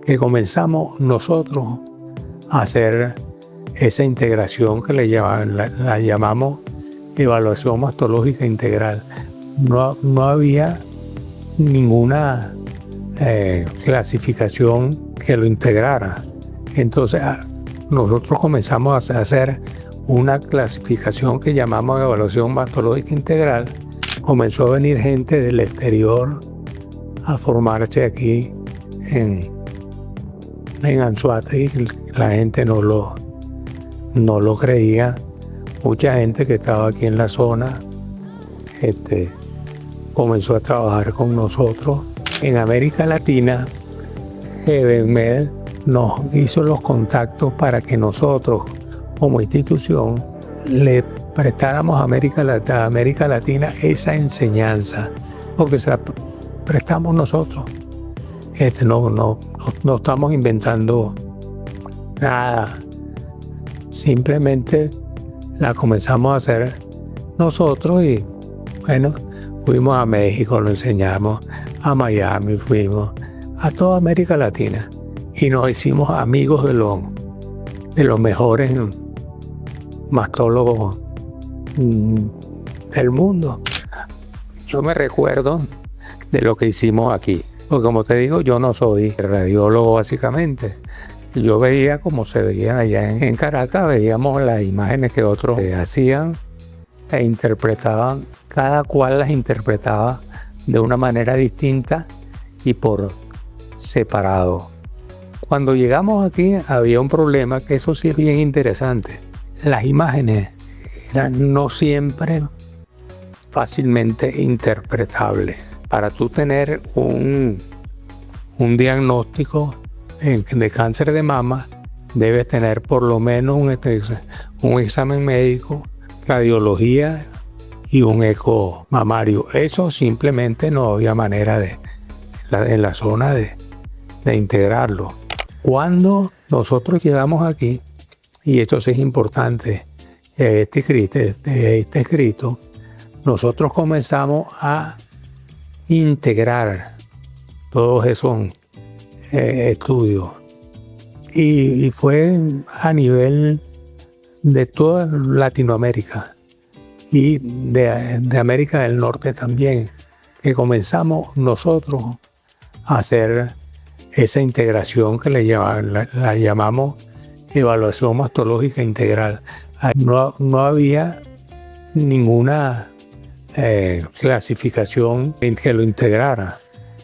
Que comenzamos nosotros a hacer esa integración que la llamamos evaluación mastológica integral. No había ninguna clasificación que lo integrara. Entonces nosotros comenzamos a hacer una clasificación que llamamos evaluación mastológica integral. Comenzó a venir gente del exterior a formarse aquí en Anzoátegui. La gente no lo creía. Mucha gente que estaba aquí en la zona comenzó a trabajar con nosotros. En América Latina, GBMed nos hizo los contactos para que nosotros, como institución, le prestáramos a América Latina esa enseñanza, porque se la prestamos nosotros. No estamos inventando nada, simplemente la comenzamos a hacer nosotros y bueno, fuimos a México, lo enseñamos, a Miami fuimos, a toda América Latina y nos hicimos amigos de los mejores mastólogos del mundo. Yo me recuerdo de lo que hicimos aquí. Porque como te digo, yo no soy radiólogo básicamente. Yo veía como se veía allá en Caracas, veíamos las imágenes que otros hacían e interpretaban, cada cual las interpretaba de una manera distinta y por separado. Cuando llegamos aquí había un problema, que eso sí es bien interesante. Las imágenes eran no siempre fácilmente interpretables. Para tú tener un diagnóstico de cáncer de mama, debes tener por lo menos un examen médico, radiología y un eco mamario. Eso simplemente no había manera en la zona de integrarlo. Cuando nosotros llegamos aquí, y eso sí es importante, este escrito, nosotros comenzamos a integrar todos esos estudios y fue a nivel de toda Latinoamérica y de América del Norte también, que comenzamos nosotros a hacer esa integración que la llamamos evaluación mastológica integral. No había ninguna clasificación que lo integrara.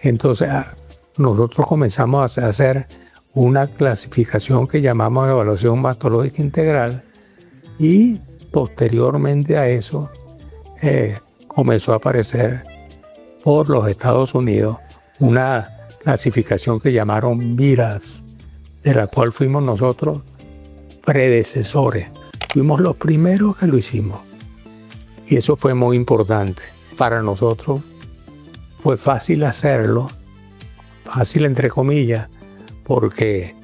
Entonces nosotros comenzamos a hacer una clasificación que llamamos evaluación mastológica integral y posteriormente a eso comenzó a aparecer por los Estados Unidos una clasificación que llamaron VIRAS, de la cual fuimos nosotros predecesores. Fuimos los primeros que lo hicimos. Y eso fue muy importante. Para nosotros fue fácil hacerlo, fácil entre comillas, porque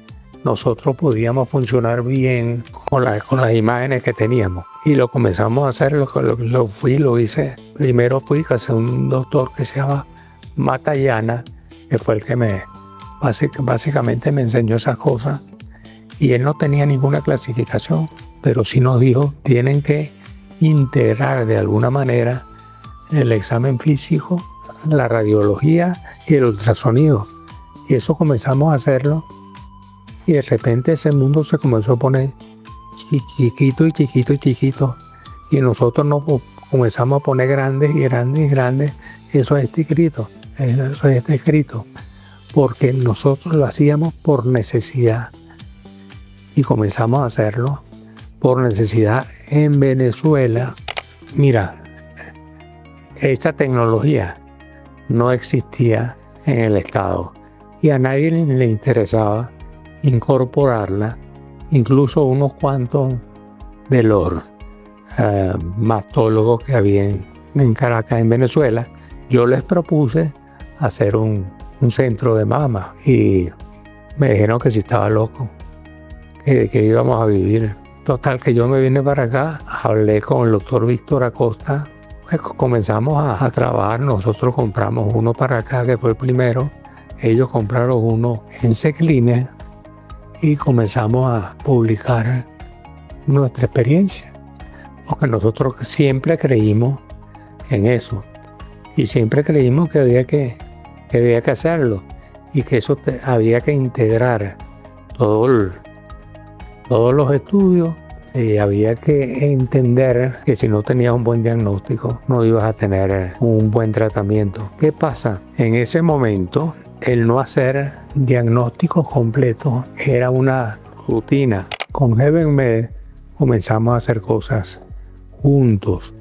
nosotros podíamos funcionar bien con las imágenes que teníamos. Y lo comenzamos a hacer, lo hice. Primero fui a un doctor que se llama Matallana, que fue el que básicamente me enseñó esas cosas. Y él no tenía ninguna clasificación, pero sí nos dijo, tienen que integrar de alguna manera el examen físico, la radiología y el ultrasonido. Y eso comenzamos a hacerlo y de repente ese mundo se comenzó a poner chiquito y chiquito y chiquito. Y nosotros nos comenzamos a poner grandes y grandes y grandes. Eso es escrito. Porque nosotros lo hacíamos por necesidad. Y comenzamos a hacerlo por necesidad en Venezuela. Mira, esta tecnología no existía en el Estado y a nadie le interesaba incorporarla. Incluso unos cuantos de los mastólogos que había en Caracas, en Venezuela, yo les propuse hacer un centro de mama y me dijeron que si estaba loco, que íbamos a vivir. Total, que yo me vine para acá, hablé con el doctor Víctor Acosta, comenzamos a trabajar. Nosotros compramos uno para acá, que fue el primero. Ellos compraron uno en Secline y comenzamos a publicar nuestra experiencia. Porque nosotros siempre creímos en eso. Y siempre creímos que había que hacerlo. Y que eso había que integrar todos los estudios. Y había que entender que si no tenías un buen diagnóstico, no ibas a tener un buen tratamiento. ¿Qué pasa? En ese momento, el no hacer diagnósticos completos era una rutina. Con HeavenMed comenzamos a hacer cosas juntos.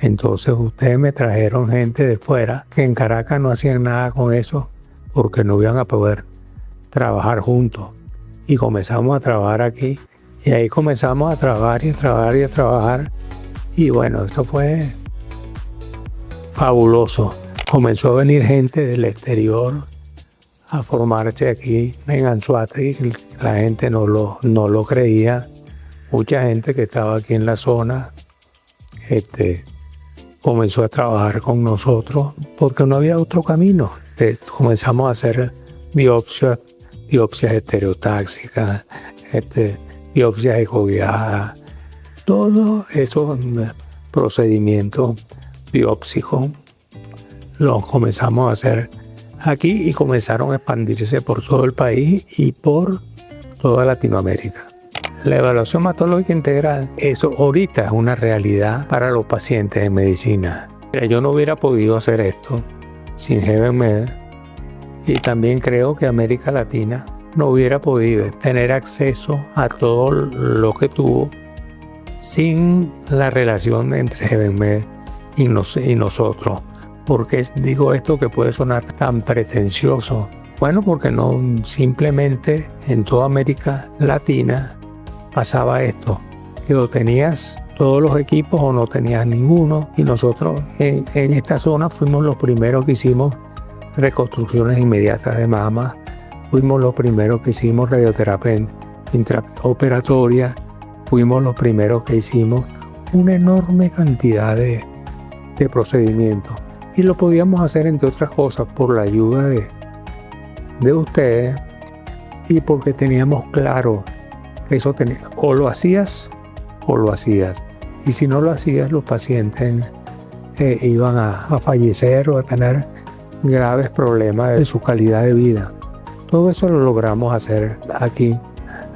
Entonces ustedes me trajeron gente de fuera que en Caracas no hacían nada con eso porque no iban a poder trabajar juntos. Y comenzamos a trabajar aquí. Y ahí comenzamos a trabajar y a trabajar y a trabajar. Y bueno, esto fue fabuloso. Comenzó a venir gente del exterior a formarse aquí en Anzoátegui. La gente no lo creía. Mucha gente que estaba aquí en la zona comenzó a trabajar con nosotros porque no había otro camino. Entonces, comenzamos a hacer biopsias estereotáxicas, biopsias ecoguiadas, todos esos procedimientos biópsicos los comenzamos a hacer aquí y comenzaron a expandirse por todo el país y por toda Latinoamérica. La evaluación mastológica integral, eso ahorita es una realidad para los pacientes en medicina. Yo no hubiera podido hacer esto sin HeavenMed y también creo que América Latina no hubiera podido tener acceso a todo lo que tuvo sin la relación entre HeavenMed y nosotros. ¿Por qué digo esto que puede sonar tan pretencioso? Bueno, porque no simplemente en toda América Latina pasaba esto, que o tenías todos los equipos o no tenías ninguno, y nosotros en esta zona fuimos los primeros que hicimos reconstrucciones inmediatas de mama. Fuimos los primeros que hicimos radioterapia intraoperatoria, fuimos los primeros que hicimos una enorme cantidad de procedimientos. Y lo podíamos hacer, entre otras cosas, por la ayuda de ustedes y porque teníamos claro que eso o lo hacías o lo hacías. Y si no lo hacías, los pacientes iban a fallecer o a tener graves problemas de su calidad de vida. Todo eso lo logramos hacer aquí.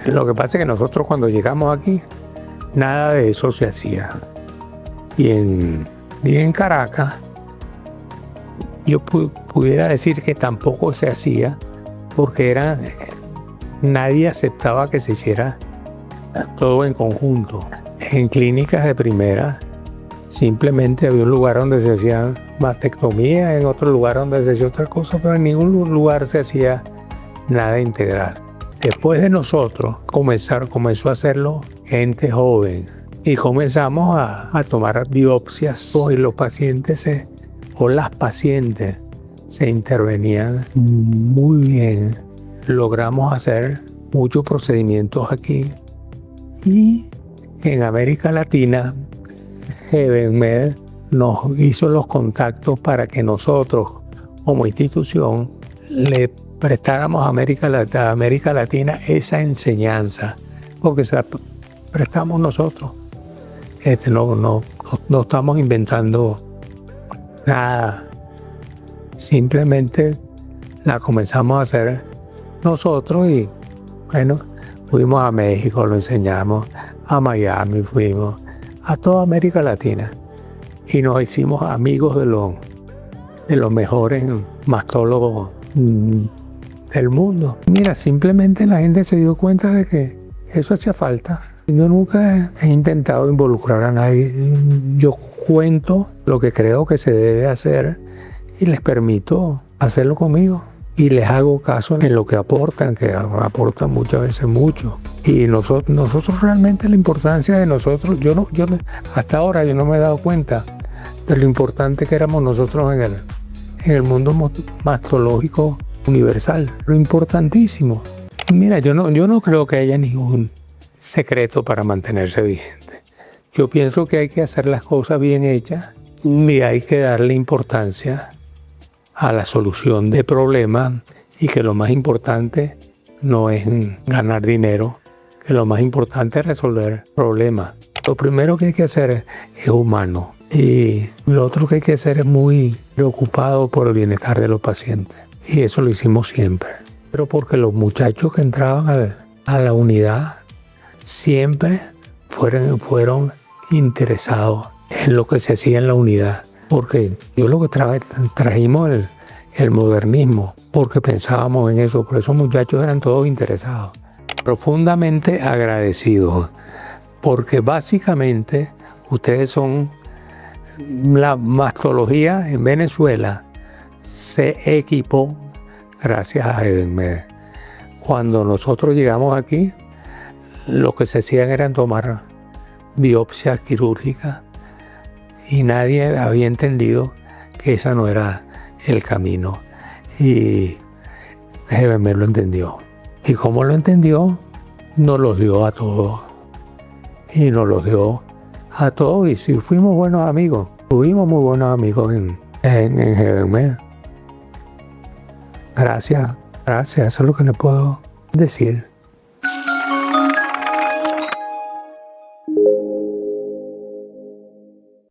Lo que pasa es que nosotros cuando llegamos aquí, nada de eso se hacía. Y en Caracas, yo pudiera decir que tampoco se hacía porque nadie aceptaba que se hiciera todo en conjunto. En clínicas de primera, simplemente había un lugar donde se hacía mastectomía, en otro lugar donde se hacía otra cosa, pero en ningún lugar se hacía nada integral. Después de nosotros comenzó a hacerlo gente joven y comenzamos a tomar biopsias y los pacientes las pacientes se intervenían muy bien. Logramos hacer muchos procedimientos aquí y en América Latina HeavenMed nos hizo los contactos para que nosotros como institución le prestáramos a América Latina esa enseñanza, porque se la prestamos nosotros. No estamos inventando nada, simplemente la comenzamos a hacer nosotros y bueno, fuimos a México, lo enseñamos, a Miami fuimos, a toda América Latina y nos hicimos amigos de los mejores mastólogos del mundo. Mira, simplemente la gente se dio cuenta de que eso hacía falta. Yo nunca he intentado involucrar a nadie. Yo cuento lo que creo que se debe hacer y les permito hacerlo conmigo. Y les hago caso en lo que aportan, que aportan muchas veces mucho. Y nosotros realmente la importancia de nosotros, hasta ahora yo no me he dado cuenta de lo importante que éramos nosotros en el mundo mastológico universal. Lo importantísimo. Mira, yo no creo que haya ningún secreto para mantenerse vigente. Yo pienso que hay que hacer las cosas bien hechas Y hay que darle importancia a la solución de problemas y que lo más importante no es ganar dinero, que lo más importante es resolver problemas. Lo primero que hay que hacer es humano y lo otro que hay que hacer es muy preocupado por el bienestar de los pacientes. Y eso lo hicimos siempre. Pero porque los muchachos que entraban a la unidad siempre fueron interesados en lo que se hacía en la unidad. Porque yo lo que trajimos el modernismo, porque pensábamos en eso, por esos muchachos eran todos interesados. Profundamente agradecidos, porque básicamente ustedes son la mastología en Venezuela se equipó gracias a Edenmed. Cuando nosotros llegamos aquí, lo que se hacían era tomar biopsias quirúrgicas y nadie había entendido que ese no era el camino. Y Edenmed lo entendió. Y como lo entendió, nos los dio a todos. Y nos los dio a todos. Y sí, fuimos buenos amigos. Tuvimos muy buenos amigos en Edenmed. Gracias, eso es lo que le puedo decir.